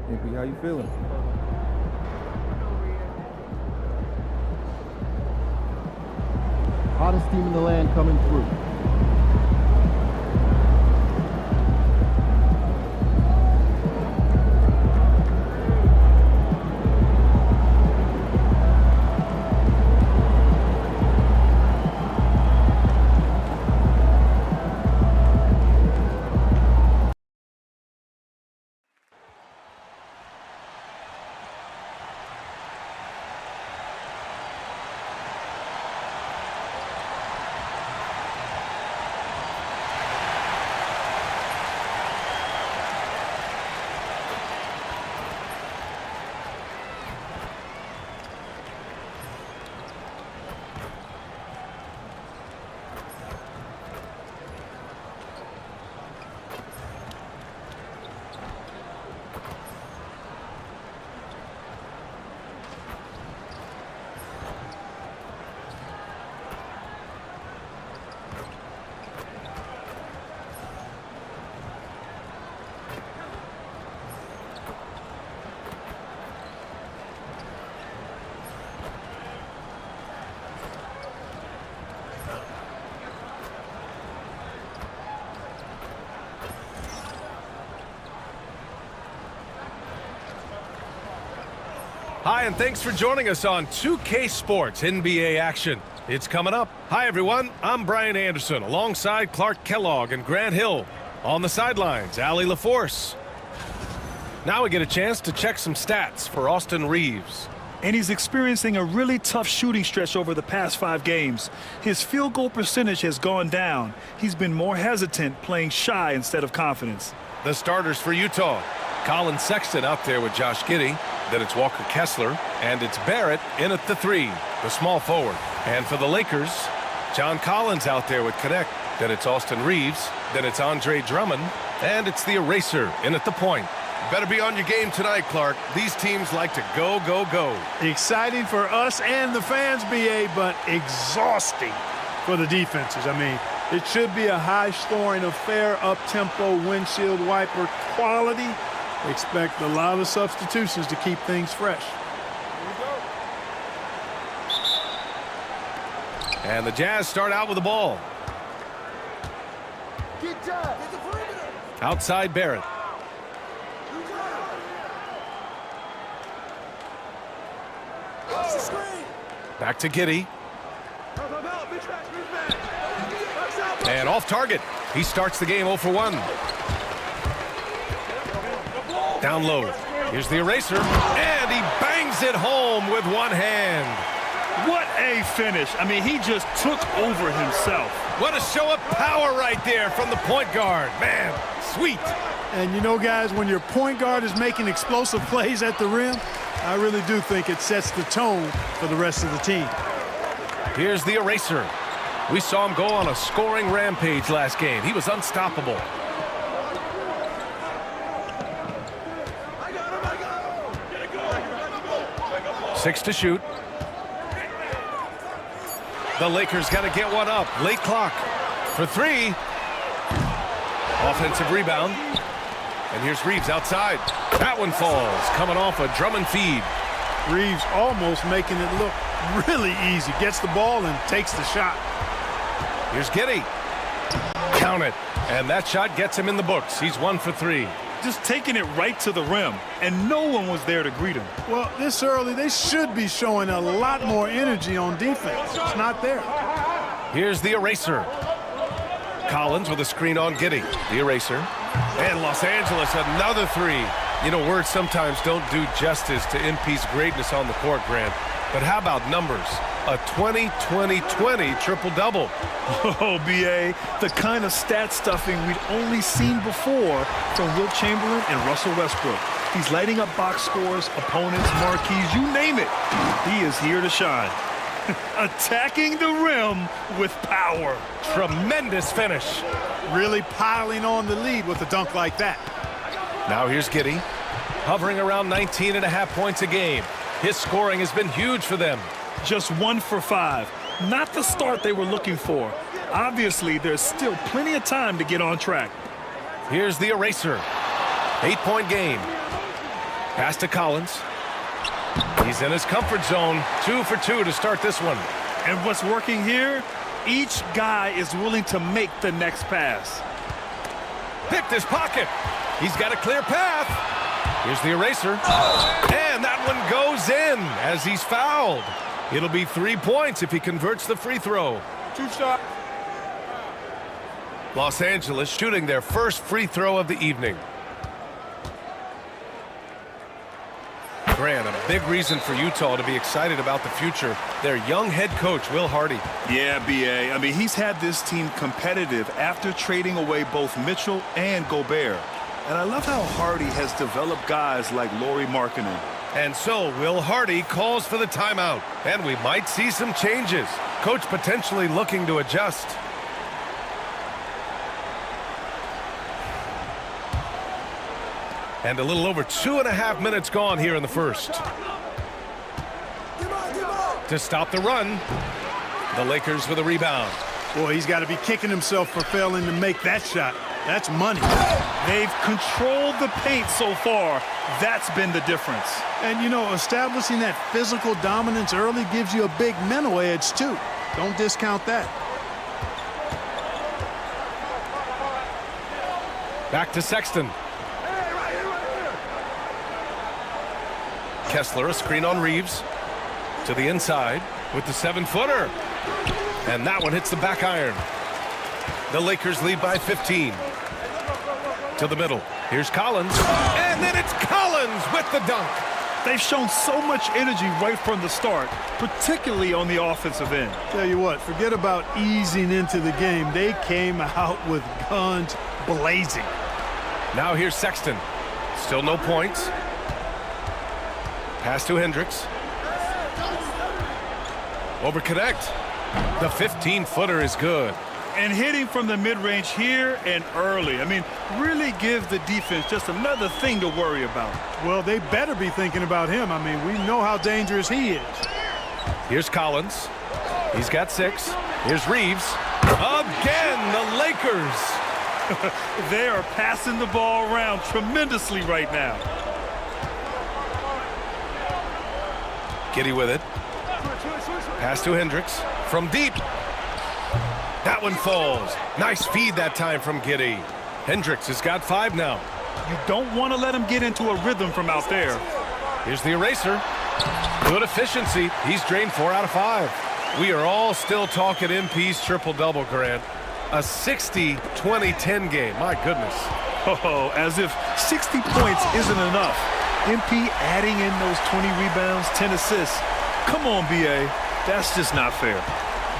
MP, how you feeling? Hottest team in the land coming through. Hi, and thanks for joining us on 2K Sports NBA action. It's coming up. Hi, everyone. I'm Brian Anderson, alongside Clark Kellogg and Grant Hill. On the sidelines, Allie LaForce. Now we get a chance to check some stats for Austin Reeves. And he's experiencing a really tough shooting stretch over the past 5 games. His field goal percentage has gone down. He's been more hesitant, playing shy instead of confidence. The starters for Utah. Colin Sexton out there with Josh Giddey. Then it's Walker Kessler, and it's Barrett in at the 3, the small forward. And for the Lakers, John Collins out there with Connect. Then it's Austin Reeves. Then it's Andre Drummond. And it's the eraser in at the point. Better be on your game tonight, Clark. These teams like to go, go, go. Exciting for us and the fans, BA, but exhausting for the defenses. I mean, it should be a high-scoring affair, up-tempo, windshield wiper quality. Expect a lot of substitutions to keep things fresh. And the Jazz start out with the ball. Outside Barrett. Back to Giddey. And off target. He starts the game 0 for 1. Down low. Here's the eraser. And he bangs it home with one hand. What a finish. I mean, he just took over himself. What a show of power right there from the point guard. Man, sweet. And you know, guys, when your point guard is making explosive plays at the rim, I really do think it sets the tone for the rest of the team. Here's the eraser. We saw him go on a scoring rampage last game. He was unstoppable. 6 to shoot. The Lakers got to get one up. Late clock for 3. Offensive rebound. And here's Reeves outside. That one falls, coming off a Drummond feed. Reeves almost making it look really easy. Gets the ball and takes the shot. Here's Giddey. Count it. And that shot gets him in the books. He's 1 for 3. Just taking it right to the rim, and no one was there to greet him. Well, this early, they should be showing a lot more energy on defense. It's not there. Here's the eraser. Collins with a screen on Giddey. The eraser. And Los Angeles, another 3. You know, words sometimes don't do justice to MP's greatness on the court, Grant. But how about numbers? A 20-20-20 triple-double. Oh, B.A., the kind of stat stuffing we'd only seen before from Wilt Chamberlain and Russell Westbrook. He's lighting up box scores, opponents, marquees, you name it. He is here to shine. Attacking the rim with power. Tremendous finish. Really piling on the lead with a dunk like that. Now here's Giddey, hovering around 19.5 points a game. His scoring has been huge for them. Just 1 for 5. Not the start they were looking for. Obviously, there's still plenty of time to get on track. Here's the eraser. 8-point game. Pass to Collins. He's in his comfort zone. 2 for 2 to start this one. And what's working here? Each guy is willing to make the next pass. Picked his pocket. He's got a clear path. Here's the eraser. And that one goes in as he's fouled. It'll be 3 points if he converts the free throw. 2 shots. Los Angeles shooting their first free throw of the evening. Gran, a big reason for Utah to be excited about the future. Their young head coach, Will Hardy. Yeah, B.A. I mean, he's had this team competitive after trading away both Mitchell and Gobert. And I love how Hardy has developed guys like Lauri Markkanen. And so Will Hardy calls for the timeout. And we might see some changes. Coach potentially looking to adjust. And a little over 2.5 minutes gone here in the first. To stop the run, the Lakers with a rebound. Boy, he's got to be kicking himself for failing to make that shot. That's money. They've controlled the paint so far. That's been the difference. And, you know, establishing that physical dominance early gives you a big mental edge, too. Don't discount that. Back to Sexton. Kessler, a screen on Reeves. To the inside with the 7-footer. And that one hits the back iron. The Lakers lead by 15. To the middle. Here's Collins. And then it's Collins with the dunk. They've shown so much energy right from the start, particularly on the offensive end. Tell you what, forget about easing into the game. They came out with guns blazing. Now here's Sexton. Still no points. Pass to Hendricks. Over connect. The 15-footer is good. And hitting from the mid-range here and early. I mean, really give the defense just another thing to worry about. Well, they better be thinking about him. I mean, we know how dangerous he is. Here's Collins. He's got 6. Here's Reeves. Again, the Lakers. They are passing the ball around tremendously right now. Giddy with it. Pass to Hendricks. From deep. That one falls. Nice feed that time from Giddy. Hendricks has got 5 now. You don't want to let him get into a rhythm from out there. Here's the eraser. Good efficiency. He's drained 4 out of 5. We are all still talking MP's triple-double, Grant. A 60-20-10 game. My goodness. Oh, as if 60 points isn't enough. MP adding in those 20 rebounds, 10 assists. Come on, B.A. That's just not fair.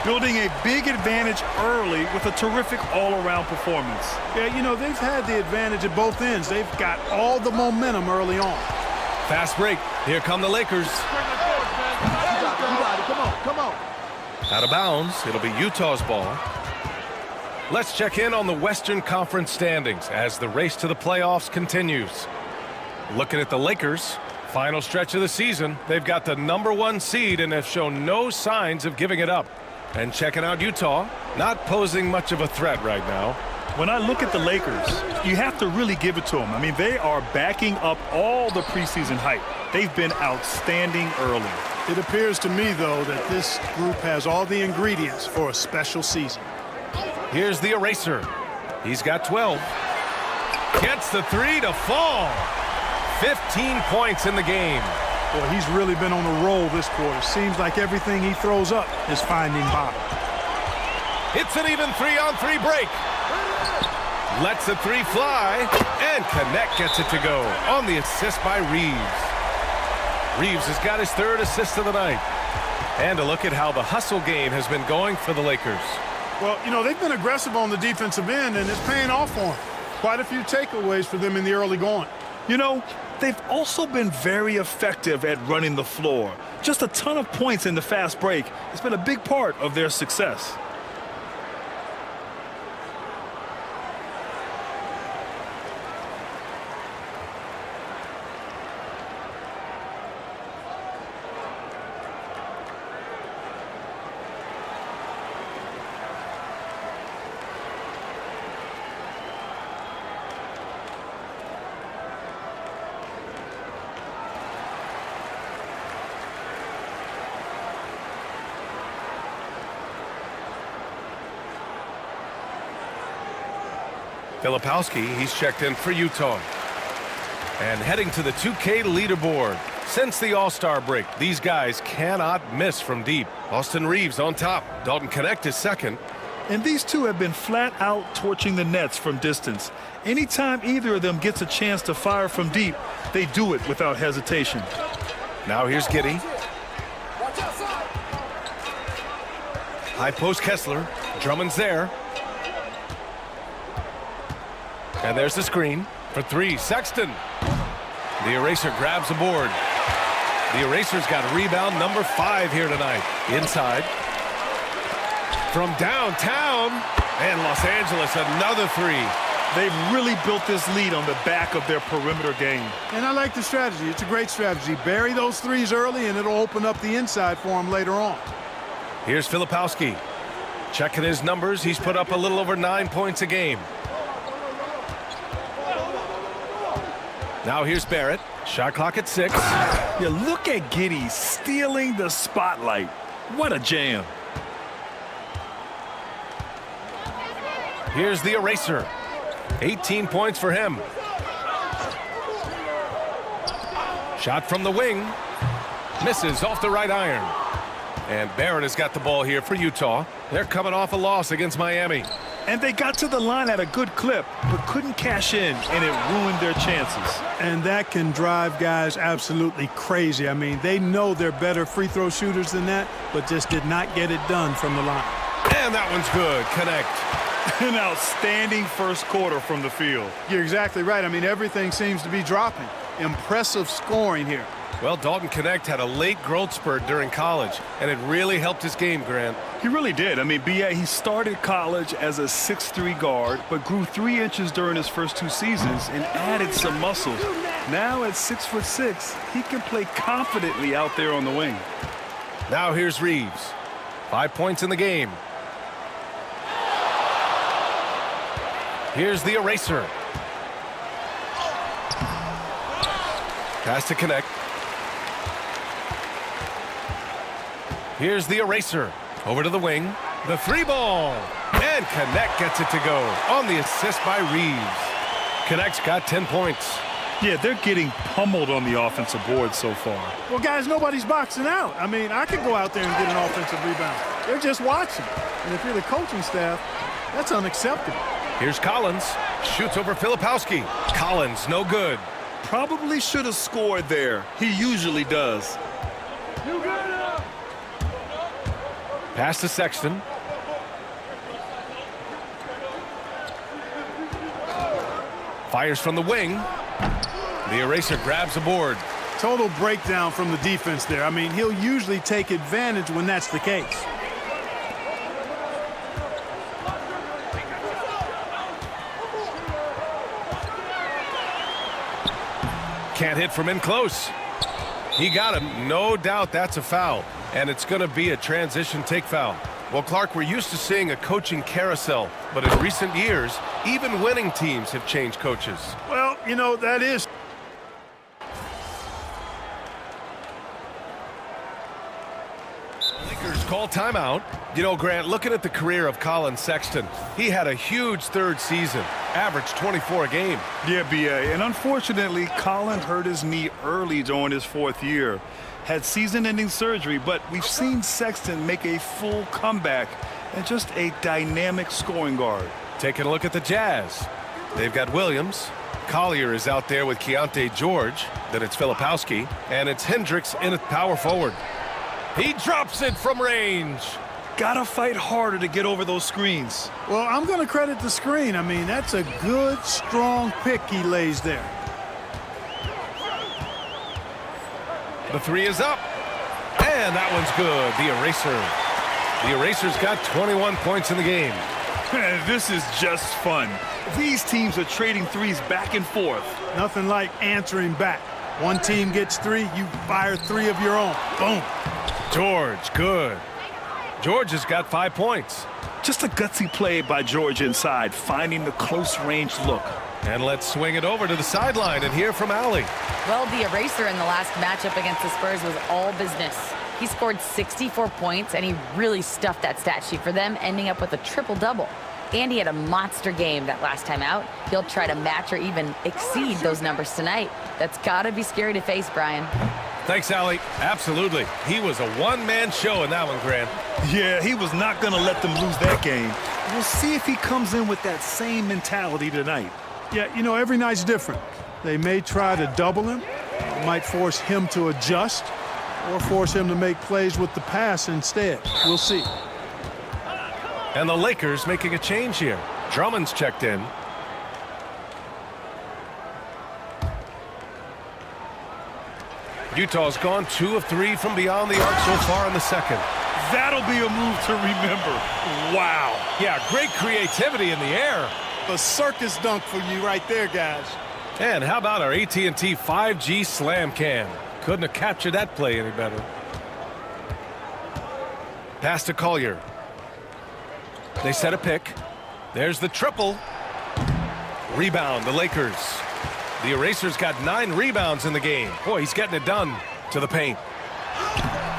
Building a big advantage early with a terrific all-around performance. Yeah, you know, they've had the advantage at both ends. They've got all the momentum early on. Fast break. Here come the Lakers. Come on. Out of bounds. It'll be Utah's ball. Let's check in on the Western Conference standings as the race to the playoffs continues. Looking at the Lakers, final stretch of the season, they've got the #1 seed and have shown no signs of giving it up. And checking out Utah, not posing much of a threat right now. When I look at the Lakers, you have to really give it to them. I mean, they are backing up all the preseason hype. They've been outstanding early. It appears to me, though, that this group has all the ingredients for a special season. Here's the eraser. He's got 12. Gets the 3 to fall. 15 points in the game. Boy, he's really been on a roll this quarter. Seems like everything he throws up is finding bottom. It's an even 3-on-3 break. Lets the 3 fly, and Connect gets it to go on the assist by Reeves. Reeves has got his 3rd assist of the night. And a look at how the hustle game has been going for the Lakers. Well, you know, they've been aggressive on the defensive end, and it's paying off for them. Quite a few takeaways for them in the early going. You know, they've also been very effective at running the floor. Just a ton of points in the fast break. It's been a big part of their success. Filipowski, he's checked in for Utah. And heading to the 2K leaderboard. Since the All-Star break, these guys cannot miss from deep. Austin Reeves on top. Dalton Connect is second. And these two have been flat out torching the nets from distance. Anytime either of them gets a chance to fire from deep, they do it without hesitation. Now here's Giddey. High post Kessler. Drummond's there. And there's the screen for three. Sexton. The eraser grabs the board. The eraser's got rebound number 5 here tonight. Inside. From downtown. And Los Angeles, another 3. They've really built this lead on the back of their perimeter game. And I like the strategy. It's a great strategy. Bury those threes early, and it'll open up the inside for him later on. Here's Filipowski. Checking his numbers. He's put up a little over 9 points a game. Now here's Barrett. Shot clock at 6. Yeah, look at Giddey stealing the spotlight. What a jam. Here's the eraser. 18 points for him. Shot from the wing. Misses off the right iron. And Barrett has got the ball here for Utah. They're coming off a loss against Miami. And they got to the line at a good clip, but couldn't cash in, and it ruined their chances. And that can drive guys absolutely crazy. I mean, they know they're better free throw shooters than that, but just did not get it done from the line. And that one's good. Connect. An outstanding first quarter from the field. You're exactly right. I mean, everything seems to be dropping. Impressive scoring here. Well, Dalton Connect had a late growth spurt during college, and it really helped his game, Grant. He really did. I mean, he started college as a 6'3" guard, but grew 3 inches during his first 2 seasons and added some muscles. Now at 6'6", he can play confidently out there on the wing. Now here's Reeves. 5 points in the game. Here's the eraser. Pass to Connect. Here's the eraser. Over to the wing. The 3 ball. And Connect gets it to go on the assist by Reeves. Connect's got 10 points. Yeah, they're getting pummeled on the offensive board so far. Well, guys, nobody's boxing out. I mean, I could go out there and get an offensive rebound. They're just watching. And if you're the coaching staff, that's unacceptable. Here's Collins. Shoots over Filipowski. Collins, no good. Probably should have scored there. He usually does. Pass to Sexton. Fires from the wing. The eraser grabs the board. Total breakdown from the defense there. I mean, he'll usually take advantage when that's the case. Can't hit from in close. He got him. No doubt that's a foul. And it's going to be a transition take foul. Well, Clark, we're used to seeing a coaching carousel, but in recent years, even winning teams have changed coaches. Well, you know, that is. Lakers call timeout. You know, Grant, looking at the career of Colin Sexton, he had a huge 3rd season, averaged 24 a game. Yeah, B.A. And unfortunately, Colin hurt his knee early during his 4th year. Had season-ending surgery, but we've seen Sexton make a full comeback and just a dynamic scoring guard. Taking a look at the Jazz. They've got Williams. Collier is out there with Keontae George. Then it's Filipowski. And it's Hendricks in at power forward. He drops it from range. Gotta fight harder to get over those screens. Well, I'm going to credit the screen. I mean, that's a good, strong pick he lays there. The 3 is up. And that one's good. The eraser. The eraser's got 21 points in the game. This is just fun. These teams are trading threes back and forth. Nothing like answering back. One team gets 3, you fire 3 of your own. Boom. George, good. George has got 5 points. Just a gutsy play by George inside, finding the close-range look. And let's swing it over to the sideline and hear from Allie. Well, the eraser in the last matchup against the Spurs was all business. He scored 64 points, and he really stuffed that stat sheet for them, ending up with a triple-double. And he had a monster game that last time out. He'll try to match or even exceed those numbers tonight. That's got to be scary to face, Brian. Thanks, Allie. Absolutely. He was a one-man show in that one, Gran. Yeah, he was not going to let them lose that game. We'll see if he comes in with that same mentality tonight. Yeah, you know, every night's different. They may try to double him, might force him to adjust, or force him to make plays with the pass instead. We'll see. And the Lakers making a change here. Drummond's checked in. Utah's gone 2 of 3 from beyond the arc so far in the second. That'll be a move to remember. Wow. Yeah, great creativity in the air. A circus dunk for you right there, guys. And how about our AT&T 5G slam cam? Couldn't have captured that play any better. Pass to Collier. They set a pick. There's the triple. Rebound, the Lakers. The Eraser's got 9 rebounds in the game. Boy, he's getting it done to the paint.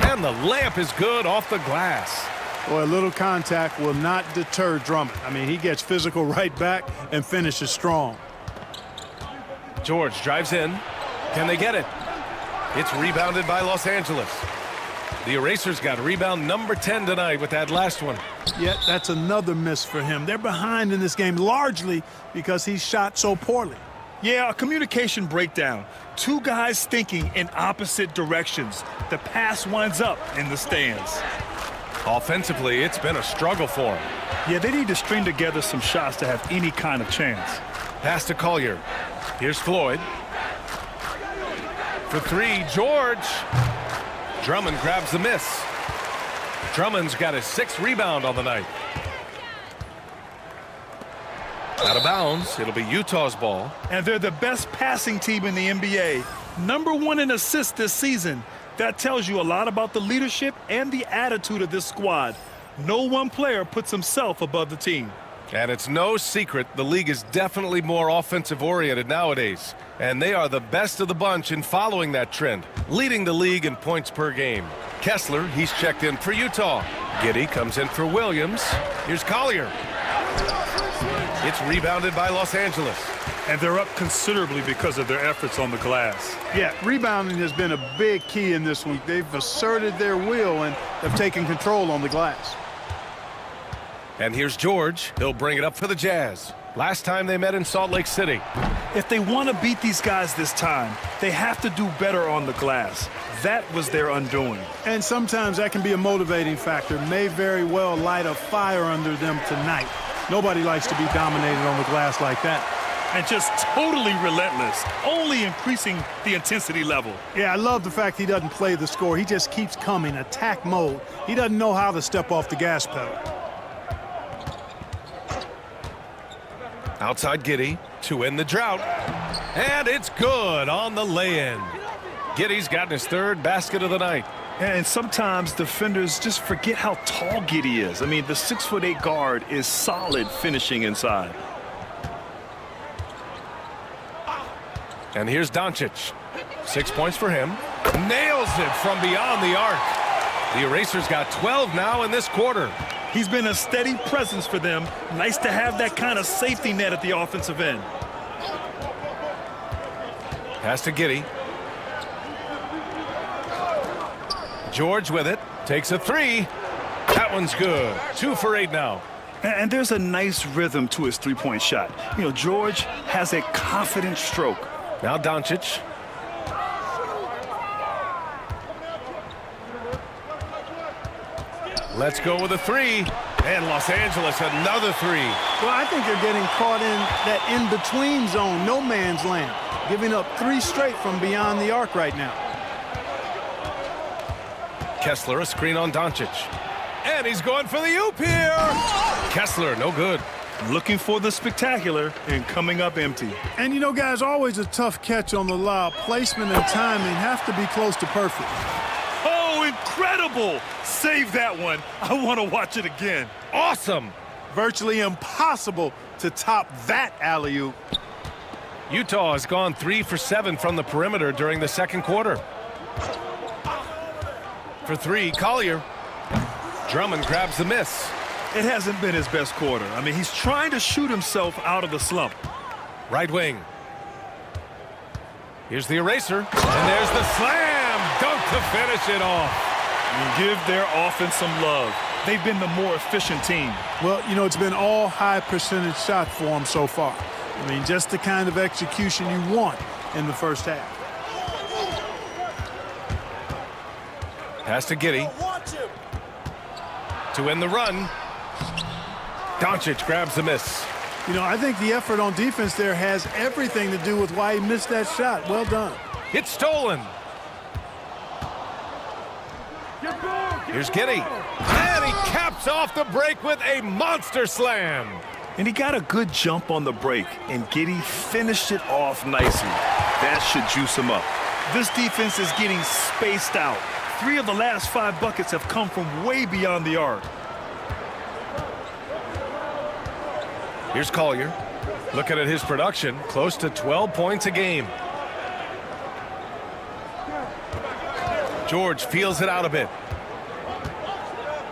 And the layup is good off the glass. Boy, a little contact will not deter Drummond. I mean, he gets physical right back and finishes strong. George drives in. Can they get it? It's rebounded by Los Angeles. The Eraser's got rebound number 10 tonight with that last one. Yet that's another miss for him. They're behind in this game largely because he shot so poorly. Yeah, a communication breakdown. 2 guys thinking in opposite directions. The pass winds up in the stands. Offensively, it's been a struggle for him. Yeah, they need to string together some shots to have any kind of chance. Pass to Collier. Here's Floyd. For 3, George. Drummond grabs the miss. Drummond's got his 6th rebound on the night. Out of bounds. It'll be Utah's ball. And they're the best passing team in the NBA. Number 1 in assists this season. That tells you a lot about the leadership and the attitude of this squad. No one player puts himself above the team. And it's no secret the league is definitely more offensive-oriented nowadays. And they are the best of the bunch in following that trend, leading the league in points per game. Kessler, he's checked in for Utah. Giddey comes in for Williams. Here's Collier. It's rebounded by Los Angeles. And they're up considerably because of their efforts on the glass. Yeah, rebounding has been a big key in this week. They've asserted their will and have taken control on the glass. And here's George. He'll bring it up for the Jazz. Last time they met in Salt Lake City. If they want to beat these guys this time, they have to do better on the glass. That was their undoing. And sometimes that can be a motivating factor. May very well light a fire under them tonight. Nobody likes to be dominated on the glass like that. And just totally relentless, only increasing the intensity level. Yeah, I love the fact he doesn't play the score. He just keeps coming, attack mode. He doesn't know how to step off the gas pedal. Outside Giddey to end the drought. And it's good on the lay-in. Giddey's gotten his 3rd basket of the night. And sometimes defenders just forget how tall Giddey is. I mean, the 6'8" guard is solid finishing inside. And here's Doncic. 6 points for him. Nails it from beyond the arc. The Eraser's got 12 now in this quarter. He's been a steady presence for them. Nice to have that kind of safety net at the offensive end. Pass to Giddey. George with it. Takes a 3. That one's good. 2 for 8 now. And there's a nice rhythm to his three-point shot. You know, George has a confident stroke. Now Doncic. Let's go with a 3. And Los Angeles another 3. Well, I think they're getting caught in that in-between zone, no man's land, giving up 3 straight from beyond the arc right now. Kessler, a screen on Doncic. And he's going for the oop here. Kessler, no good. Looking for the spectacular and coming up empty. And you know, guys, always a tough catch on the lob. Placement and timing have to be close to perfect. Oh, incredible! Save that one. I want to watch it again. Awesome. Virtually impossible to top that alley-oop. Utah has gone 3 for 7 from the perimeter during the second quarter. For 3, Collier. Drummond grabs the miss. It hasn't been his best quarter. I mean, he's trying to shoot himself out of the slump. Right wing. Here's the eraser. And there's the slam dunk to finish it off. Give their offense some love. They've been the more efficient team. Well, you know, it's been all high percentage shot for them so far. I mean, just the kind of execution you want in the first half. Pass to Giddey. To end the run. Doncic grabs the miss. You know, I think the effort on defense there has everything to do with why he missed that shot. Well done. It's stolen. Here's Giddey. And he caps off the break with a monster slam. And he got a good jump on the break, and Giddey finished it off nicely. That should juice him up. This defense is getting spaced out. 3 of the last 5 buckets have come from way beyond the arc. Here's Collier. Looking at his production, close to 12 points a game. George feels it out a bit.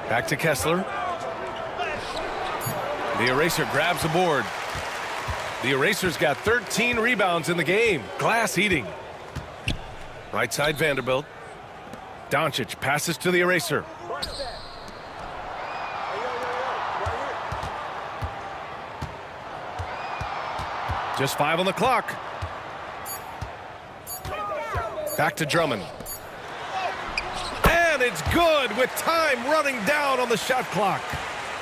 Back to Kessler. The eraser grabs the board. The eraser's got 13 rebounds in the game. Glass eating. Right side Vanderbilt. Doncic passes to the eraser. Just 5 on the clock. Back to Drummond. And it's good with time running down on the shot clock.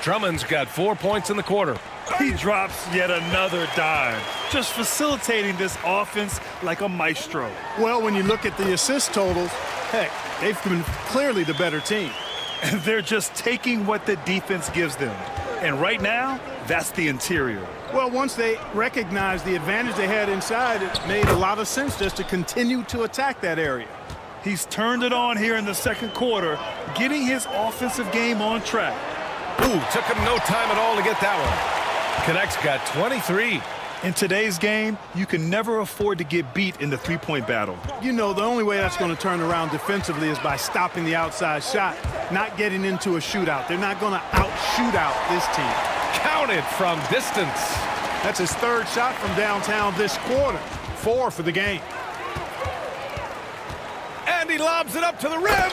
Drummond's got 4 points in the quarter. He drops yet another dime, just facilitating this offense like a maestro. Well, when you look at the assist totals, heck, they've been clearly the better team. And they're just taking what the defense gives them. And right now, that's the interior. Well, once they recognized the advantage they had inside, it made a lot of sense just to continue to attack that area. He's turned it on here in the second quarter, getting his offensive game on track. Ooh, took him no time at all to get that one. Connect's got 23. In today's game, you can never afford to get beat in the three-point battle. You know, the only way that's going to turn around defensively is by stopping the outside shot, not getting into a shootout. They're not going to out-shoot out this team. Counted from distance. That's his 3rd shot from downtown this quarter. 4 for the game. And he lobs it up to the rim.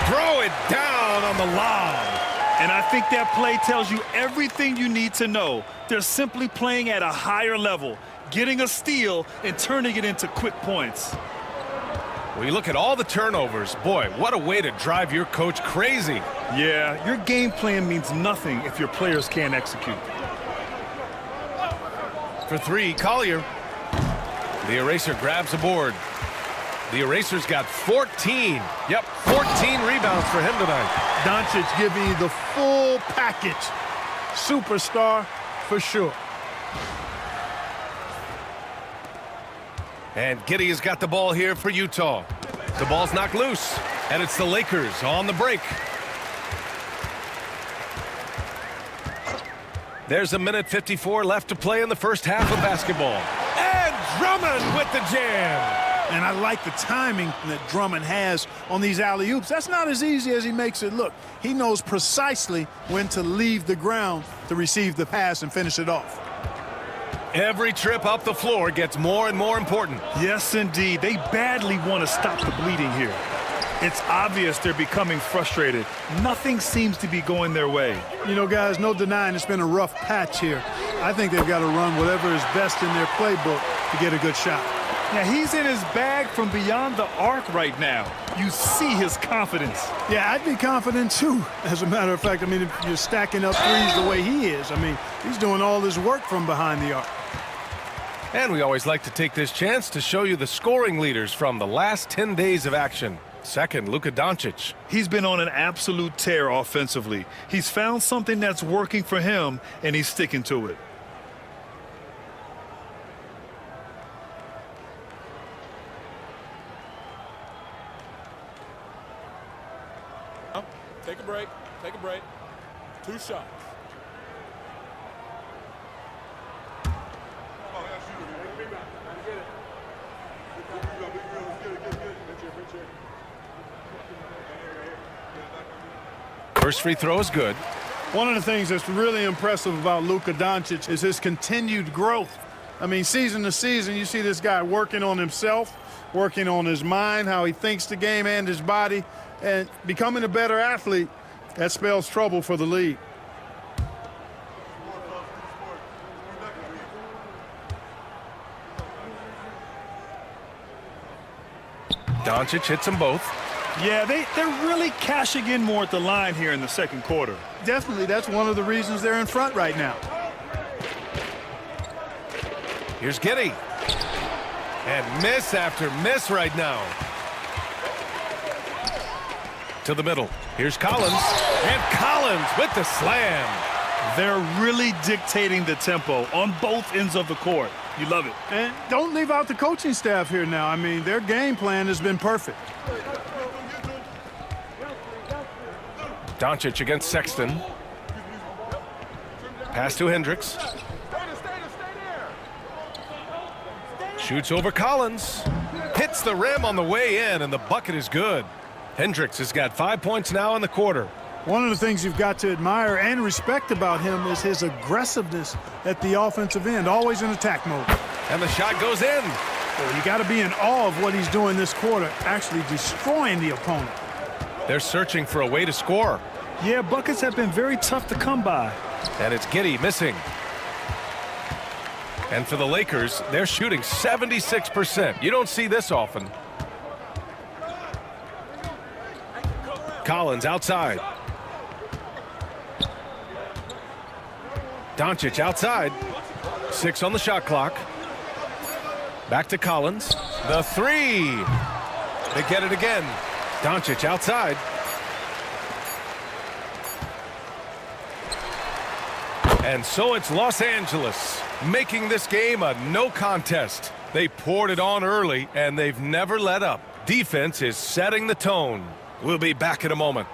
Throw it down on the lob. And I think that play tells you everything you need to know. They're simply playing at a higher level, getting a steal and turning it into quick points. When you look at all the turnovers, boy, what a way to drive your coach crazy. Yeah, your game plan means nothing if your players can't execute. For 3, Collier. The eraser grabs the board. The eraser's got 14. Yep, 14 rebounds for him tonight. Doncic giving you the full package. Superstar for sure. And Giddey has got the ball here for Utah. The ball's knocked loose, and it's the Lakers on the break. There's 1:54 left to play in the first half of basketball. And Drummond with the jam. And I like the timing that Drummond has on these alley-oops. That's not as easy as he makes it look. He knows precisely when to leave the ground to receive the pass and finish it off. Every trip up the floor gets more and more important. Yes, indeed. They badly want to stop the bleeding here. It's obvious they're becoming frustrated. Nothing seems to be going their way. You know, guys, no denying it's been a rough patch here. I think they've got to run whatever is best in their playbook to get a good shot. Now, he's in his bag from beyond the arc right now. You see his confidence. Yeah, I'd be confident, too. As a matter of fact, I mean, if you're stacking up threes the way he is, I mean, he's doing all his work from behind the arc. And we always like to take this chance to show you the scoring leaders from the last 10 days of action. Second, Luka Doncic. He's been on an absolute tear offensively. He's found something that's working for him, and he's sticking to it. Take a break. Take a break. 2 shots. First free throw is good. One of the things that's really impressive about Luka Doncic is his continued growth. I mean, season to season, you see this guy working on himself, working on his mind, how he thinks the game and his body, and becoming a better athlete. That spells trouble for the league. Doncic hits them both. Yeah, they're really cashing in more at the line here in the second quarter. Definitely, that's one of the reasons they're in front right now. Here's Giddey. And miss after miss right now. To the middle. Here's Collins. And Collins with the slam. They're really dictating the tempo on both ends of the court. You love it. And don't leave out the coaching staff here now. I mean, their game plan has been perfect. Doncic against Sexton. Pass to Hendricks. Shoots over Collins. Hits the rim on the way in, and the bucket is good. Hendricks has got 5 points now in the quarter. One of the things you've got to admire and respect about him is his aggressiveness at the offensive end, always in attack mode. And the shot goes in. Well, you got to be in awe of what he's doing this quarter, actually destroying the opponent. They're searching for a way to score. Yeah, buckets have been very tough to come by. And it's Giddey missing. And for the Lakers, they're shooting 76%. You don't see this often. Collins outside. Doncic outside. 6 on the shot clock. Back to Collins. The three. They get it again. Doncic outside. And so it's Los Angeles, making this game a no contest. They poured it on early, and they've never let up. Defense is setting the tone. We'll be back in a moment.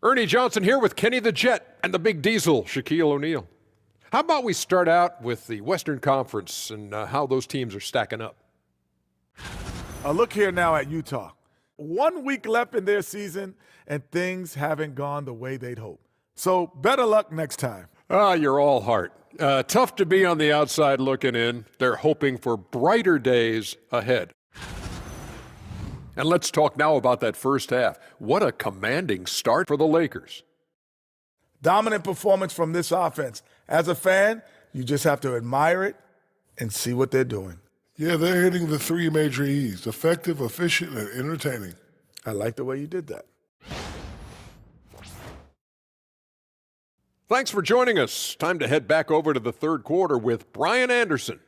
Ernie Johnson here with Kenny the Jet and the Big Diesel, Shaquille O'Neal. How about we start out with the Western Conference and how those teams are stacking up? Look here now at Utah. 1 week left in their season, and things haven't gone the way they'd hoped. So better luck next time. You're all heart. Tough to be on the outside looking in. They're hoping for brighter days ahead. And let's talk now about that first half. What a commanding start for the Lakers. Dominant performance from this offense. As a fan, you just have to admire it and see what they're doing. Yeah, they're hitting the 3 major E's: effective, efficient, and entertaining. I like the way you did that. Thanks for joining us. Time to head back over to the third quarter with Brian Anderson.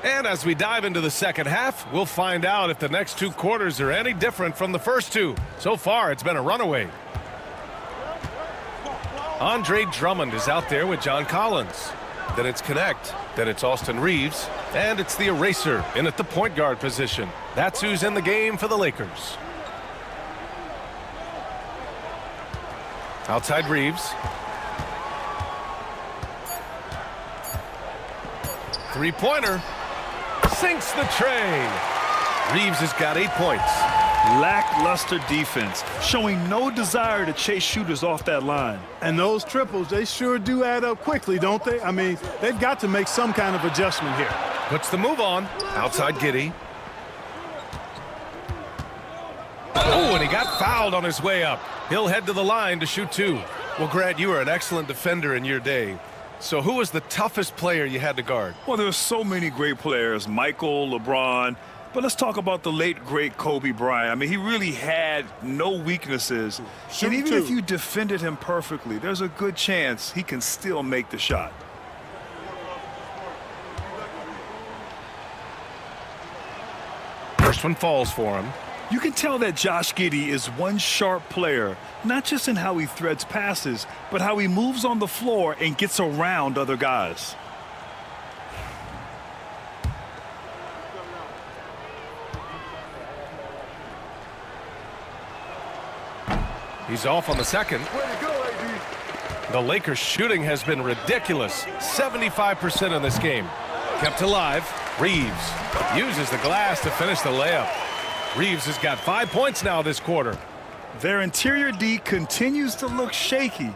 And as we dive into the second half, we'll find out if the next 2 quarters are any different from the first 2. So far, it's been a runaway. Andre Drummond is out there with John Collins. Then it's Connect. Then it's Austin Reeves. And it's the eraser in at the point guard position. That's who's in the game for the Lakers. Outside Reeves. 3-pointer. Sinks the tray. Reeves has got 8 points. Lackluster defense, showing no desire to chase shooters off that line. And those triples, they sure do add up quickly, don't they? I mean, they've got to make some kind of adjustment here. Puts the move on. Outside Giddey. Oh, and he got fouled on his way up. He'll head to the line to shoot 2. Well, Grant, you were an excellent defender in your day. So who was the toughest player you had to guard? Well, there were so many great players. Michael, LeBron. But let's talk about the late, great Kobe Bryant. I mean, he really had no weaknesses. And even if you defended him perfectly, there's a good chance he can still make the shot. First one falls for him. You can tell that Josh Giddey is one sharp player, not just in how he threads passes, but how he moves on the floor and gets around other guys. He's off on the second. The Lakers' shooting has been ridiculous. 75% in this game. Kept alive. Reeves uses the glass to finish the layup. Reeves has got 5 points now this quarter. Their interior D continues to look shaky.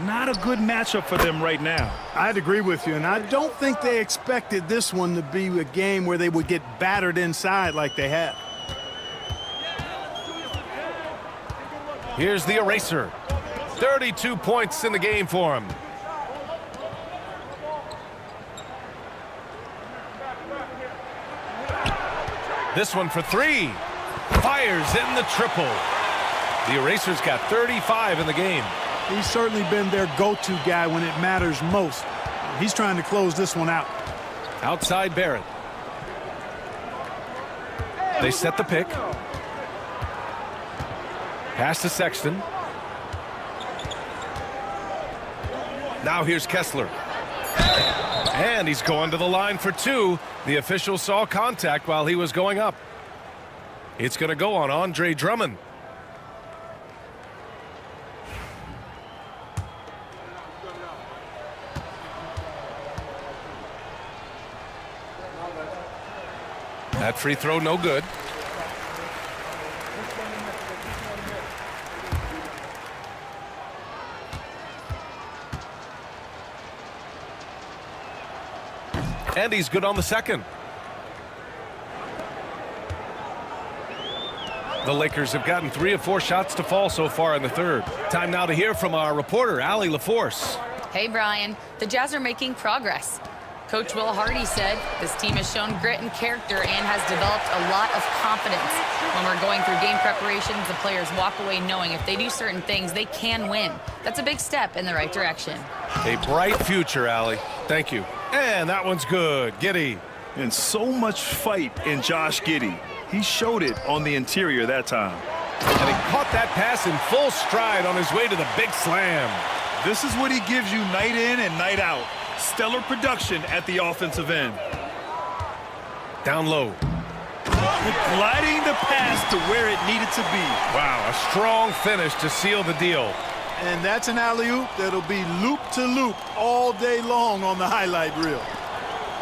Not a good matchup for them right now. I'd agree with you, and I don't think they expected this one to be a game where they would get battered inside like they have. Here's the eraser. 32 points in the game for him. This one for three. Fires in the triple. The eraser's got 35 in the game. He's certainly been their go-to guy when it matters most. He's trying to close this one out. Outside Barrett. They set the pick. Pass to Sexton. Now here's Kessler. And he's going to the line for two. The official saw contact while he was going up. It's going to go on Andre Drummond. That free throw no good. And he's good on the second. The Lakers have gotten 3 of 4 shots to fall so far in the third. Time now to hear from our reporter, Allie LaForce. Hey, Brian. The Jazz are making progress. Coach Will Hardy said this team has shown grit and character and has developed a lot of confidence. When we're going through game preparations, the players walk away knowing if they do certain things, they can win. That's a big step in the right direction. A bright future, Allie. Thank you. And that one's good. Giddey. And so much fight in Josh Giddey. He showed it on the interior that time. And he caught that pass in full stride on his way to the big slam. This is what he gives you night in and night out. Stellar production at the offensive end. Down low. Gliding the pass to where it needed to be. Wow, a strong finish to seal the deal. And that's an alley-oop that'll be loop-to-loop all day long on the highlight reel.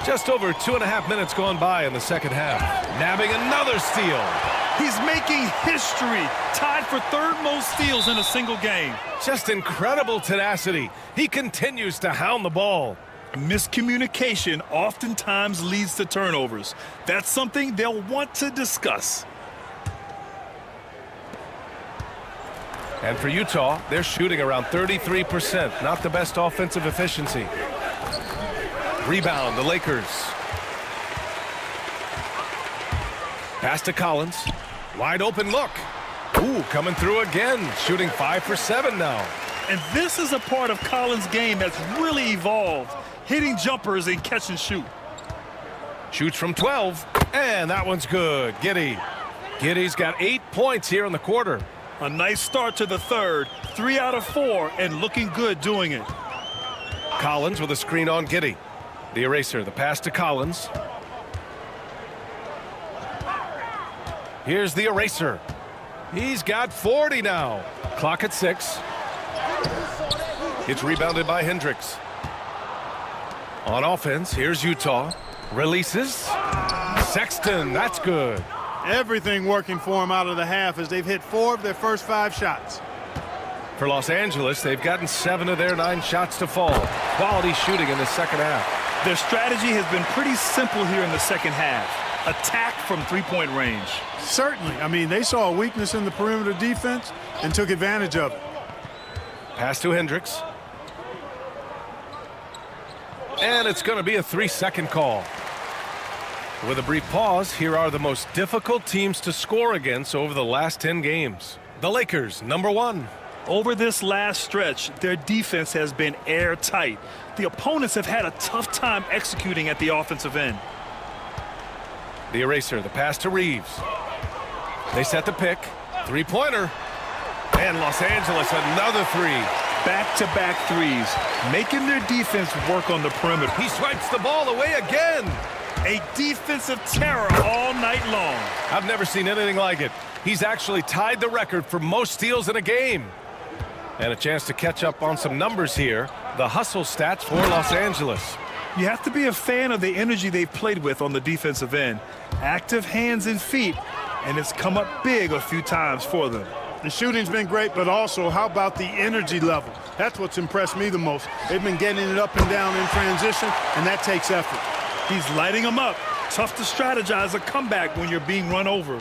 Just over 2.5 minutes gone by in the second half. Nabbing another steal. He's making history. Tied for third most steals in a single game. Just incredible tenacity. He continues to hound the ball. Miscommunication oftentimes leads to turnovers. That's something they'll want to discuss. And for Utah, they're shooting around 33%. Not the best offensive efficiency. Rebound, the Lakers. Pass to Collins. Wide open look. Ooh, coming through again. Shooting 5 for 7 now. And this is a part of Collins' game that's really evolved. Hitting jumpers and catch and shoot. Shoots from 12. And that one's good. Giddey. Giddey's got 8 points here in the quarter. A nice start to the third. 3 out of 4 and looking good doing it. Collins with a screen on Giddey. The eraser, the pass to Collins. Here's the eraser. He's got 40 now. Clock at 6. It's rebounded by Hendricks. On offense, here's Utah. Releases. Sexton, that's good. Everything working for them out of the half as they've hit 4 of their first 5 shots. For Los Angeles, they've gotten 7 of their 9 shots to fall. Quality shooting in the second half. Their strategy has been pretty simple here in the second half. Attack from three-point range. Certainly. I mean, they saw a weakness in the perimeter defense and took advantage of it. Pass to Hendricks. And it's going to be a 3-second call. With a brief pause, here are the most difficult teams to score against over the last 10 games. The Lakers, number 1. Over this last stretch, their defense has been airtight. The opponents have had a tough time executing at the offensive end. The eraser, the pass to Reeves. They set the pick. Three-pointer. And Los Angeles, another three. Back-to-back threes, making their defense work on the perimeter. He swipes the ball away again. A defensive terror all night long. I've never seen anything like it. He's actually tied the record for most steals in a game. And a chance to catch up on some numbers here. The hustle stats for Los Angeles. You have to be a fan of the energy they've played with on the defensive end. Active hands and feet, and it's come up big a few times for them. The shooting's been great, but also how about the energy level? That's what's impressed me the most. They've been getting it up and down in transition, and that takes effort. He's lighting them up. Tough to strategize a comeback when you're being run over.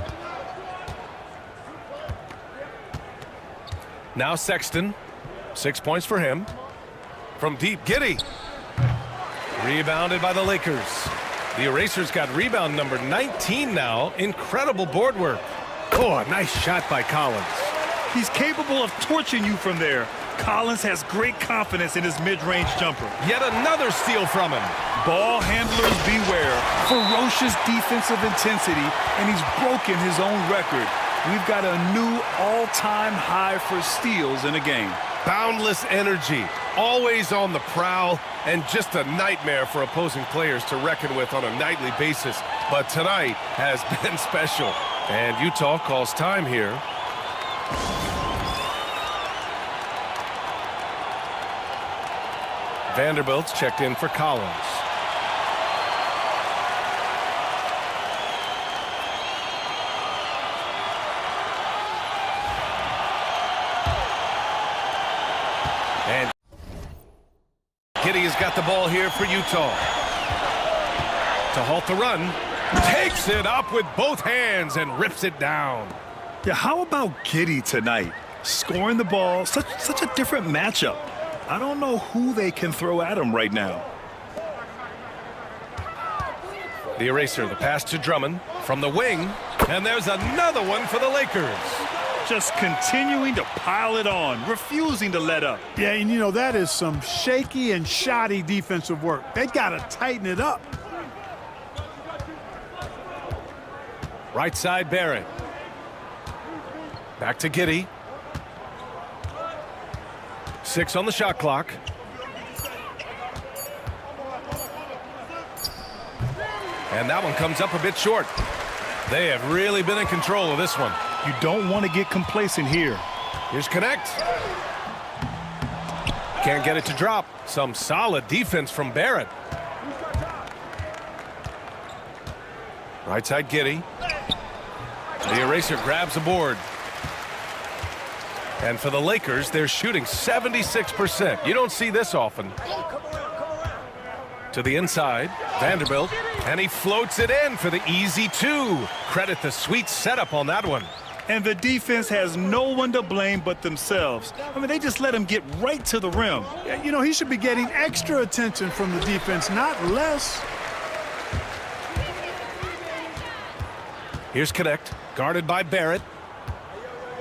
Now Sexton, 6 points for him. From deep, Giddey. Rebounded by the Lakers. The eraser's got rebound number 19 now. Incredible board work. Oh, a nice shot by Collins. He's capable of torching you from there. Collins has great confidence in his mid-range jumper. Yet another steal from him. Ball handlers beware. Ferocious defensive intensity, and he's broken his own record. We've got a new all-time high for steals in a game. Boundless energy, always on the prowl, and just a nightmare for opposing players to reckon with on a nightly basis. But tonight has been special. And Utah calls time here. Vanderbilt's checked in for Collins. And Giddey has got the ball here for Utah. To halt the run, takes it up with both hands and rips it down. Yeah, how about Giddey tonight? Scoring the ball, such a different matchup. I don't know who they can throw at him right now. The eraser, the pass to Drummond from the wing, and there's another one for the Lakers. Just continuing to pile it on, refusing to let up. Yeah, and you know, that is some shaky and shoddy defensive work. They got to tighten it up. Right side, Barrett. Back to Giddey. 6 on the shot clock. And that one comes up a bit short. They have really been in control of this one. You don't want to get complacent here. Here's Connect. Can't get it to drop. Some solid defense from Barrett. Right side, Giddey. The eraser grabs a board. And for the Lakers, they're shooting 76%. You don't see this often. To the inside, Vanderbilt, and he floats it in for the easy 2. Credit the sweet setup on that one. And the defense has no one to blame but themselves. I mean, they just let him get right to the rim. Yeah, you know, he should be getting extra attention from the defense, not less. Here's Connect, guarded by Barrett.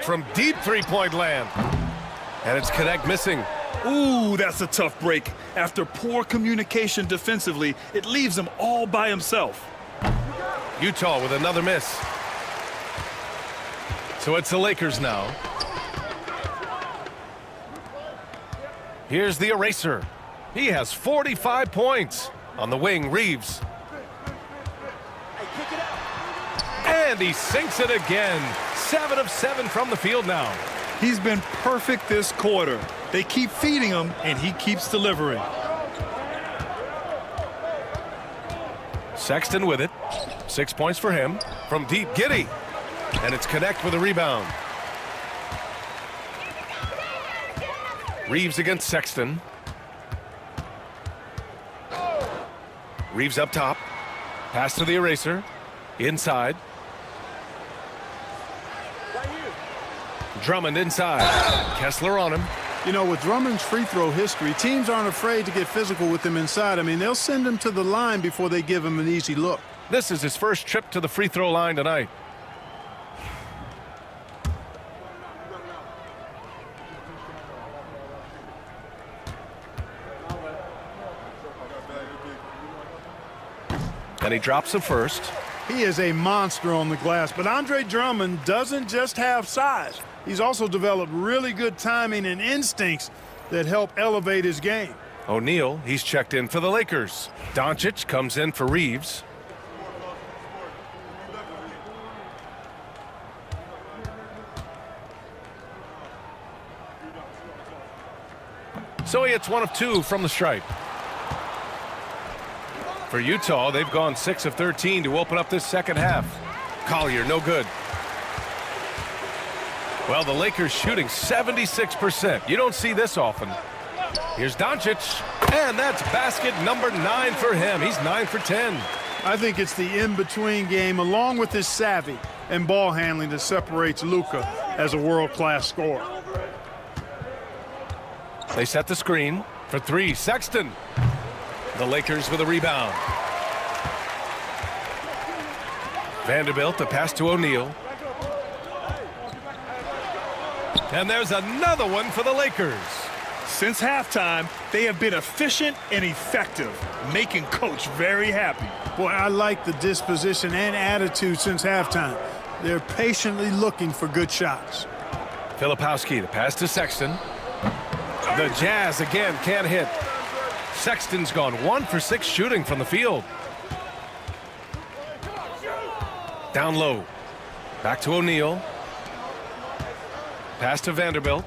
From deep three-point land. And it's Connect missing. Ooh, that's a tough break. After poor communication defensively, it leaves him all by himself. Utah with another miss. So it's the Lakers now. Here's the eraser. He has 45 points. On the wing, Reeves. And he sinks it again. 7 of 7 from the field now. He's been perfect this quarter. They keep feeding him, and he keeps delivering. Sexton with it. 6 points for him. From deep, Giddey. And it's Connect with a rebound. Reeves against Sexton. Reeves up top. Pass to the eraser. Inside. Drummond inside. Kessler on him. You know, with Drummond's free throw history, teams aren't afraid to get physical with him inside. I mean, they'll send him to the line before they give him an easy look. This is his first trip to the free throw line tonight. And he drops the first. He is a monster on the glass, but Andre Drummond doesn't just have size. He's also developed really good timing and instincts that help elevate his game. O'Neal, he's checked in for the Lakers. Doncic comes in for Reeves. So he hits 1 of 2 from the stripe. For Utah, they've gone 6 of 13 to open up this second half. Collier, no good. Well, the Lakers shooting 76%. You don't see this often. Here's Doncic, and that's basket number 9 for him. He's 9 for 10. I think it's the in-between game, along with his savvy and ball handling, that separates Luka as a world-class scorer. They set the screen for 3. Sexton. The Lakers with a rebound. Vanderbilt, a pass to O'Neal. And there's another one for the Lakers. Since halftime, they have been efficient and effective, making Coach very happy. Boy, I like the disposition and attitude since halftime. They're patiently looking for good shots. Filipowski, the pass to Sexton. The Jazz again can't hit. Sexton's gone 1 for 6 shooting from the field. Down low. Back to O'Neal. Pass to Vanderbilt.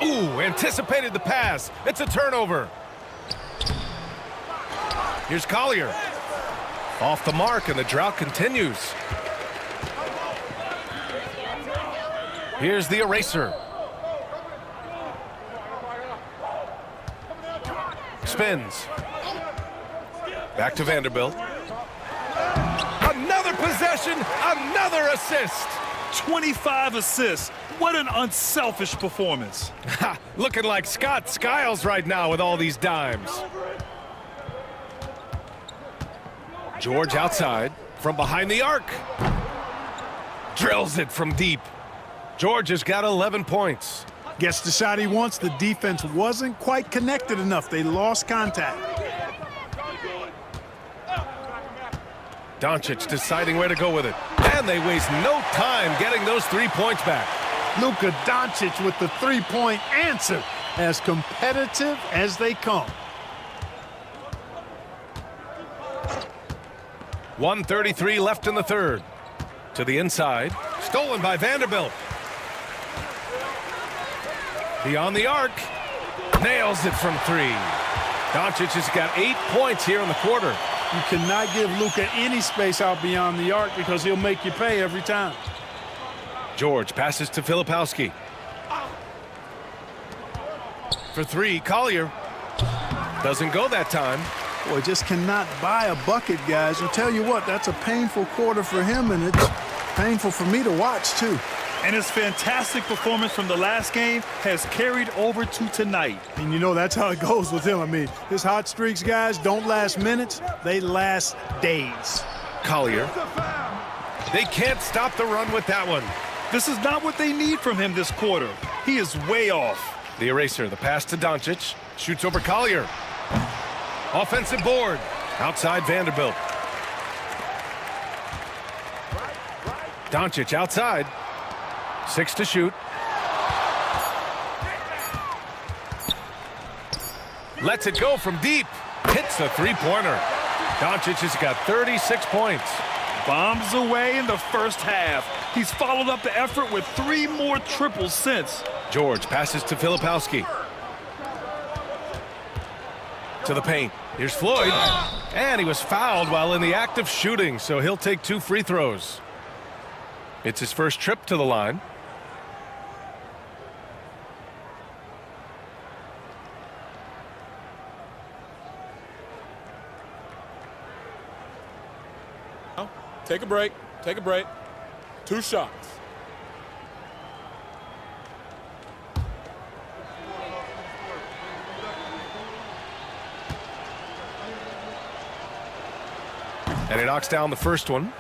Ooh, anticipated the pass. It's a turnover. Here's Collier. Off the mark, and the drought continues. Here's the eraser. Spins. Back to Vanderbilt. Another possession, another assist. 25 assists. What an unselfish performance. Looking like Scott Skiles right now with all these dimes. George outside from behind the arc. Drills it from deep. George has got 11 points. Gets the shot he wants. The defense wasn't quite connected enough. They lost contact. Doncic deciding where to go with it. And they waste no time getting those 3 points back. Luka Doncic with the three-point answer. As competitive as they come. 1:33 left in the third. To the inside. Stolen by Vanderbilt. Beyond the arc. Nails it from 3. Doncic has got 8 points here in the quarter. You cannot give Luka any space out beyond the arc because he'll make you pay every time. George passes to Filipowski. For 3, Collier. Doesn't go that time. Boy, just cannot buy a bucket, guys. I'll tell you what, that's a painful quarter for him, and it's painful for me to watch, too. And his fantastic performance from the last game has carried over to tonight. And you know that's how it goes with him. I mean, his hot streaks, guys, don't last minutes. They last days. Collier. They can't stop the run with that one. This is not what they need from him this quarter. He is way off. The eraser, the pass to Doncic. Shoots over Collier. Offensive board. Outside Vanderbilt. Doncic outside. 6 to shoot. Lets it go from deep. Hits the three-pointer. Doncic has got 36 points. Bombs away in the first half. He's followed up the effort with 3 more triples since. George passes to Filipowski. To the paint. Here's Floyd. And he was fouled while in the act of shooting, so he'll take 2 free throws. It's his first trip to the line. Take a break. Take a break. 2 shots. And he knocks down the first one.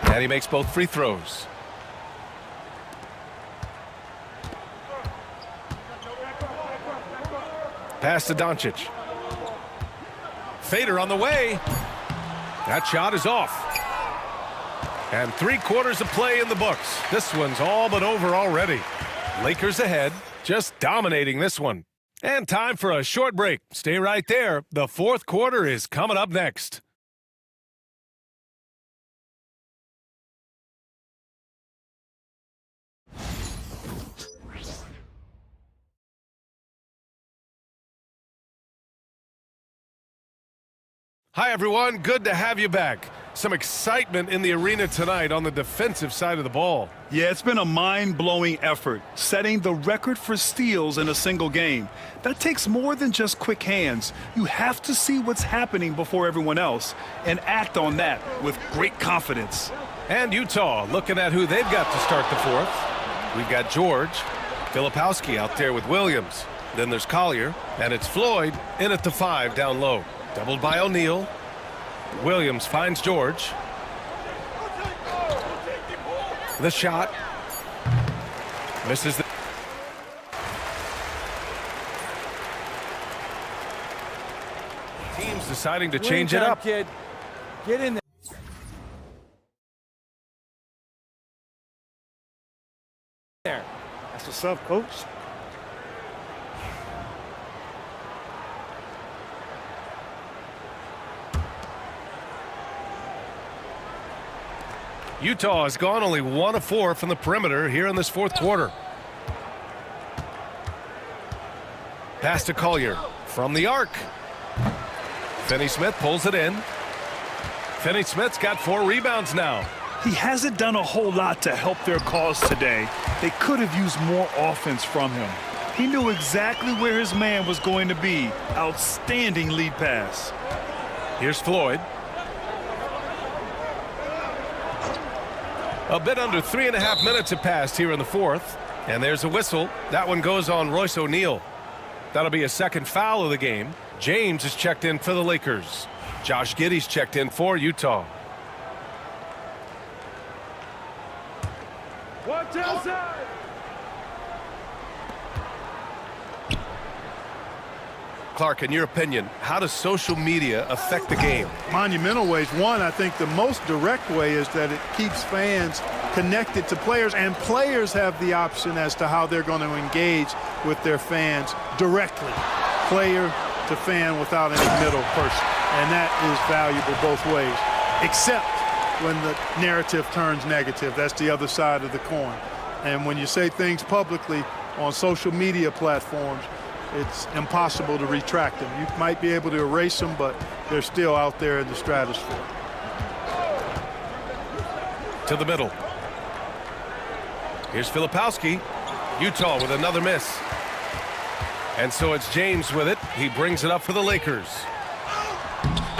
And he makes both free throws. Pass to Doncic. Fader on the way. That shot is off. And 3/4 of play in the books. This one's all but over already. Lakers ahead, just dominating this one. And time for a short break. Stay right there. The fourth quarter is coming up next. Hi, everyone. Good to have you back. Some excitement in the arena tonight on the defensive side of the ball. Yeah, it's been a mind-blowing effort, setting the record for steals in a single game. That takes more than just quick hands. You have to see what's happening before everyone else and act on that with great confidence. And Utah looking at who they've got to start the fourth. We've got George, Filipowski out there with Williams. Then there's Collier, and it's Floyd in at the 5 down low. Doubled by O'Neal. Williams finds George. The shot. Misses the... Team's deciding to change it up. Kid. Get in there. That's what's up, coach. Utah has gone only 1 of 4 from the perimeter here in this fourth quarter. Pass to Collier from the arc. Finney-Smith pulls it in. Finney-Smith's got 4 rebounds now. He hasn't done a whole lot to help their cause today. They could have used more offense from him. He knew exactly where his man was going to be. Outstanding lead pass. Here's Floyd. A bit under 3.5 minutes have passed here in the fourth. And there's a whistle. That one goes on Royce O'Neal. That'll be a second foul of the game. James is checked in for the Lakers. Josh Giddey's checked in for Utah. Watch outside. Clark, in your opinion, how does social media affect the game? Monumental ways. One, I think the most direct way is that it keeps fans connected to players, and players have the option as to how they're going to engage with their fans directly, player to fan, without any middle person. And that is valuable both ways, except when the narrative turns negative. That's the other side of the coin. And when you say things publicly on social media platforms, it's impossible to retract them. You might be able to erase them, but they're still out there in the stratosphere. To the middle. Here's Filipowski. Utah with another miss. And so it's James with it. He brings it up for the Lakers.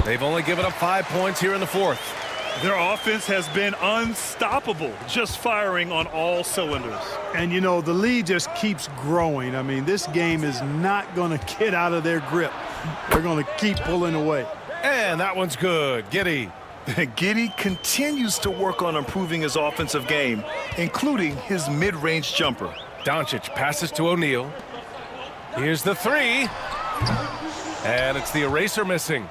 They've only given up 5 points here in the fourth. Their offense has been unstoppable, just firing on all cylinders. And, you know, the lead just keeps growing. I mean, this game is not going to get out of their grip. They're going to keep pulling away. And that one's good. Giddey. Giddey continues to work on improving his offensive game, including his mid-range jumper. Doncic passes to O'Neal. Here's the 3. And it's the eraser missing.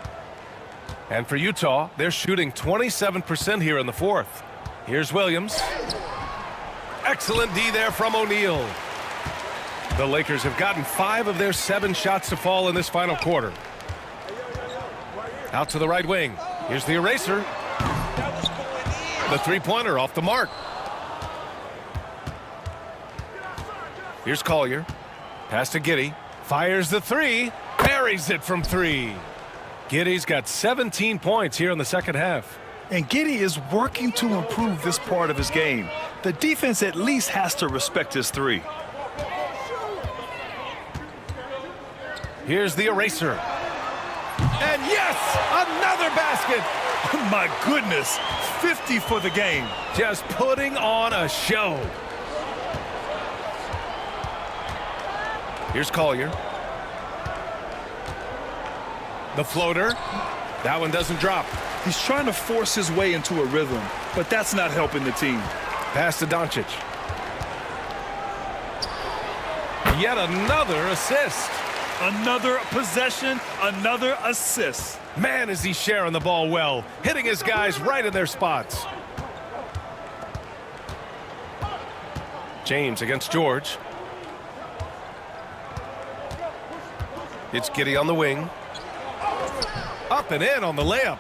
And for Utah, they're shooting 27% here in the fourth. Here's Williams. Excellent D there from O'Neal. The Lakers have gotten 5 of their 7 shots to fall in this final quarter. Out to the right wing. Here's the eraser. The three-pointer off the mark. Here's Collier. Pass to Giddey. Fires the 3. Buries it from 3. Giddey's got 17 points here in the second half. And Giddey is working to improve this part of his game. The defense at least has to respect his 3. Here's the eraser. And yes, another basket. My goodness, 50 for the game. Just putting on a show. Here's Collier. The floater. That one doesn't drop. He's trying to force his way into a rhythm, but that's not helping the team. Pass to Doncic. Yet another assist. Another possession, another assist. Man, is he sharing the ball well, hitting his guys right in their spots. James against George. It's Giddey on the wing. Up and in on the layup.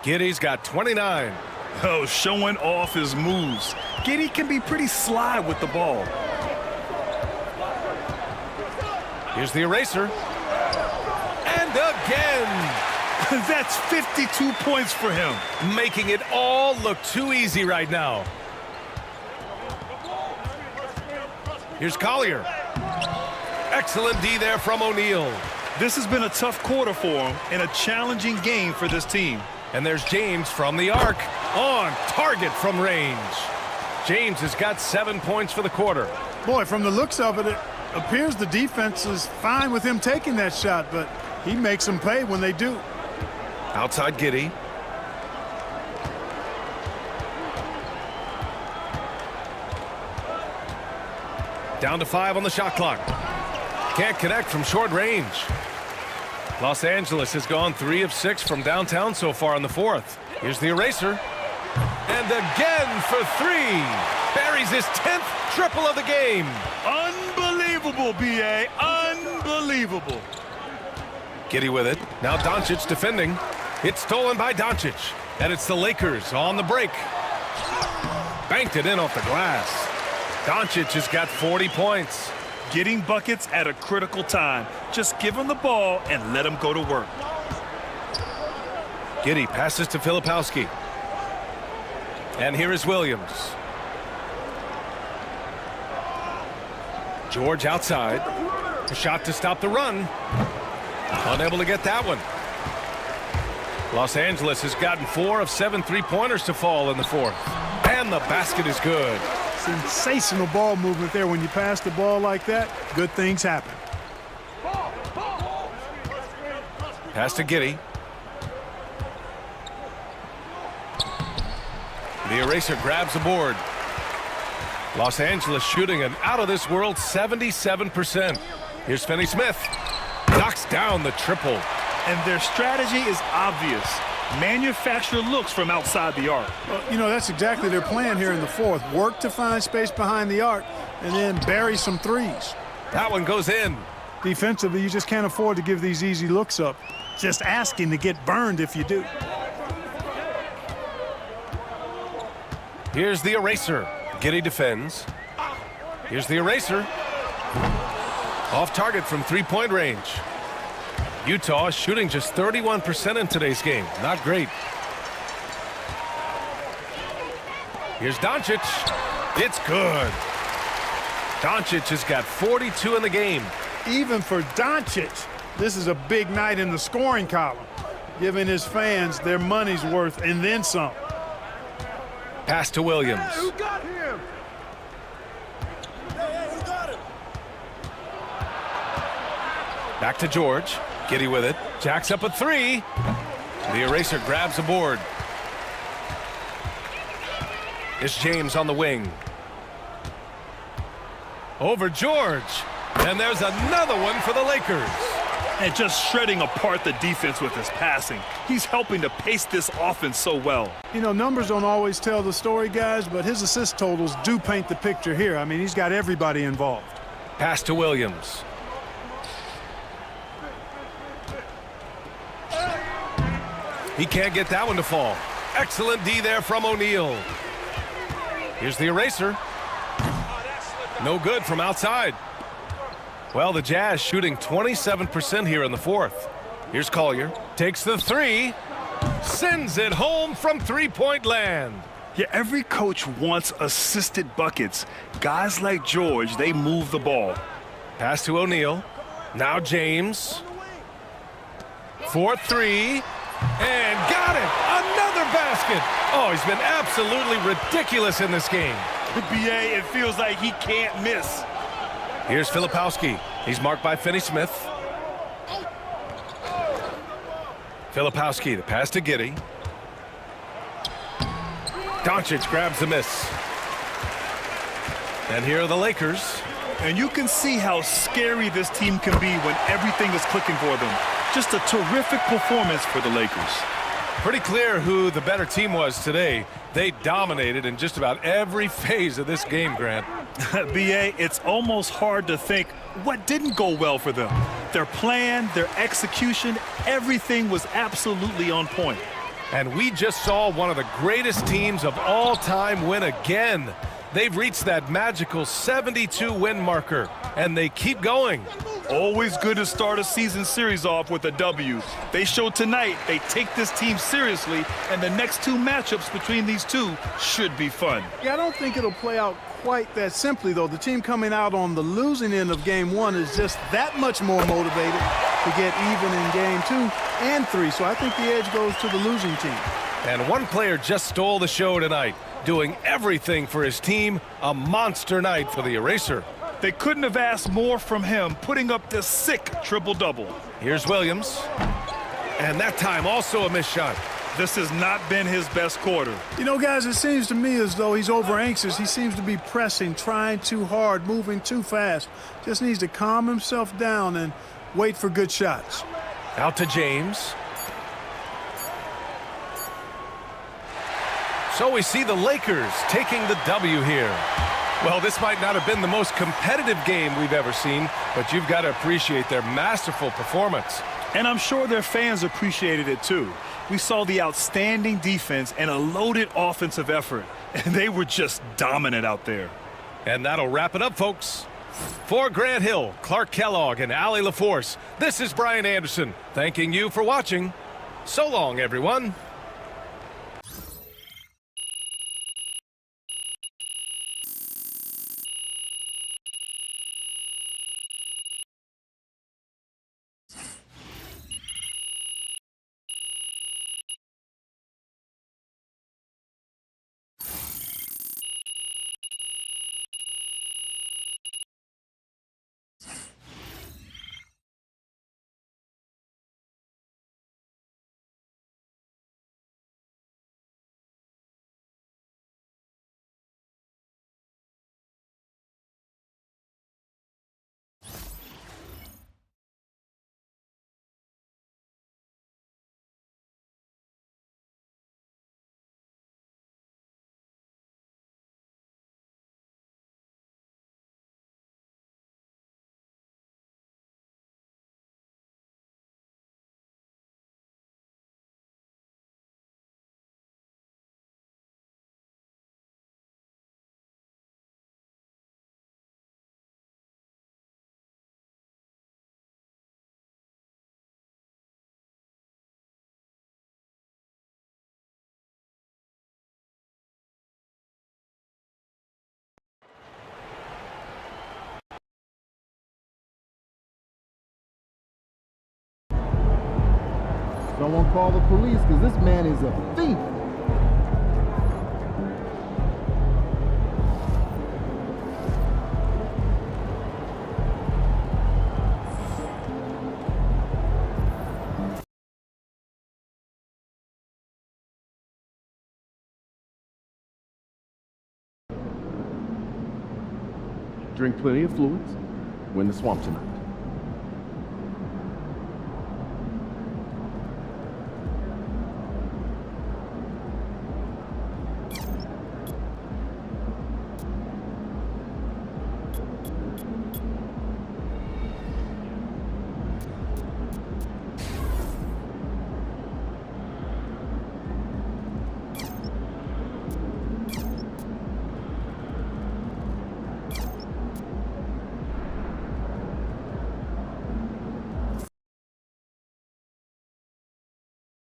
Giddey's got 29. Oh, showing off his moves. Giddey can be pretty sly with the ball. Here's the eraser. And again. That's 52 points for him. Making it all look too easy right now. Here's Collier. Excellent D there from O'Neal. This has been a tough quarter for him and a challenging game for this team. And there's James from the arc. On target from range. James has got 7 points for the quarter. Boy, from the looks of it, it appears the defense is fine with him taking that shot, but he makes them pay when they do. Outside Giddey. Down to 5 on the shot clock. Can't connect from short range. Los Angeles has gone 3 of 6 from downtown so far in the fourth. Here's the eraser. And again for 3. Buries his 10th triple of the game. Unbelievable, B.A. Unbelievable. Giddey with it. Now Doncic defending. It's stolen by Doncic. And it's the Lakers on the break. Banked it in off the glass. Doncic has got 40 points. Getting buckets at a critical time. Just give him the ball and let him go to work. Giddey passes to Filipowski. And here is Williams. George outside. A shot to stop the run. Unable to get that one. Los Angeles has gotten 4 of 7 3-pointers to fall in the fourth. And the basket is good. Sensational ball movement there. When you pass the ball like that, good things happen. Pass to Giddey. The eraser grabs the board. Los Angeles shooting an out-of-this-world 77%. Here's Finney-Smith. Knocks down the triple. And their strategy is obvious. Manufacture looks from outside the arc. Well, you know, that's exactly their plan here in the fourth. Work to find space behind the arc and then bury some threes. That one goes in. Defensively, you just can't afford to give these easy looks up. Just asking to get burned if you do. Here's the eraser. Giddey defends. Here's the eraser. Off target from 3-point range. Utah is shooting just 31% in today's game. Not great. Here's Doncic. It's good. Doncic has got 42 in the game. Even for Doncic, this is a big night in the scoring column, giving his fans their money's worth and then some. Pass to Williams. Hey, who got him? Hey, who got him? Back to George. Giddey with it. Jacks up a 3. The eraser grabs a board. It's James on the wing. Over George. And there's another one for the Lakers. And just shredding apart the defense with his passing. He's helping to pace this offense so well. You know, numbers don't always tell the story, guys, but his assist totals do paint the picture here. I mean, he's got everybody involved. Pass to Williams. He can't get that one to fall. Excellent D there from O'Neal. Here's the eraser. No good from outside. Well, the Jazz shooting 27% here in the fourth. Here's Collier. Takes the 3. Sends it home from 3-point land. Yeah, every coach wants assisted buckets. Guys like George, they move the ball. Pass to O'Neal. Now James. for three. And got it! Another basket! Oh, he's been absolutely ridiculous in this game. BA, it feels like he can't miss. Here's Filipowski. He's marked by Finney-Smith. Filipowski, the pass to Giddey. Doncic grabs the miss. And here are the Lakers. And you can see how scary this team can be when everything is clicking for them. Just a terrific performance for the Lakers. Pretty clear who the better team was today. They dominated in just about every phase of this game, Grant. BA, it's almost hard to think what didn't go well for them. Their plan, their execution, everything was absolutely on point. And we just saw one of the greatest teams of all time win again. They've reached that magical 72-win marker, and they keep going. Always good to start a season series off with a W. They showed tonight they take this team seriously, and the next two matchups between these two should be fun. Yeah, I don't think it'll play out quite that simply, though. The team coming out on the losing end of game one is just that much more motivated to get even in game 2 and 3. So I think the edge goes to the losing team. And one player just stole the show tonight, doing everything for his team. A monster night for the Eraser. They couldn't have asked more from him, putting up this sick triple-double. Here's Williams. And that time also a missed shot. This has not been his best quarter. You know, guys, it seems to me as though he's over-anxious. He seems to be pressing, trying too hard, moving too fast. Just needs to calm himself down and wait for good shots. Out to James. So we see the Lakers taking the W here. Well, this might not have been the most competitive game we've ever seen, but you've got to appreciate their masterful performance. And I'm sure their fans appreciated it too. We saw the outstanding defense and a loaded offensive effort, and they were just dominant out there. And that'll wrap it up, folks. For Grant Hill, Clark Kellogg, and Allie LaForce, this is Brian Anderson, thanking you for watching. So long, everyone. Someone call the police, because this man is a thief. Drink plenty of fluids. Win the swamp tonight.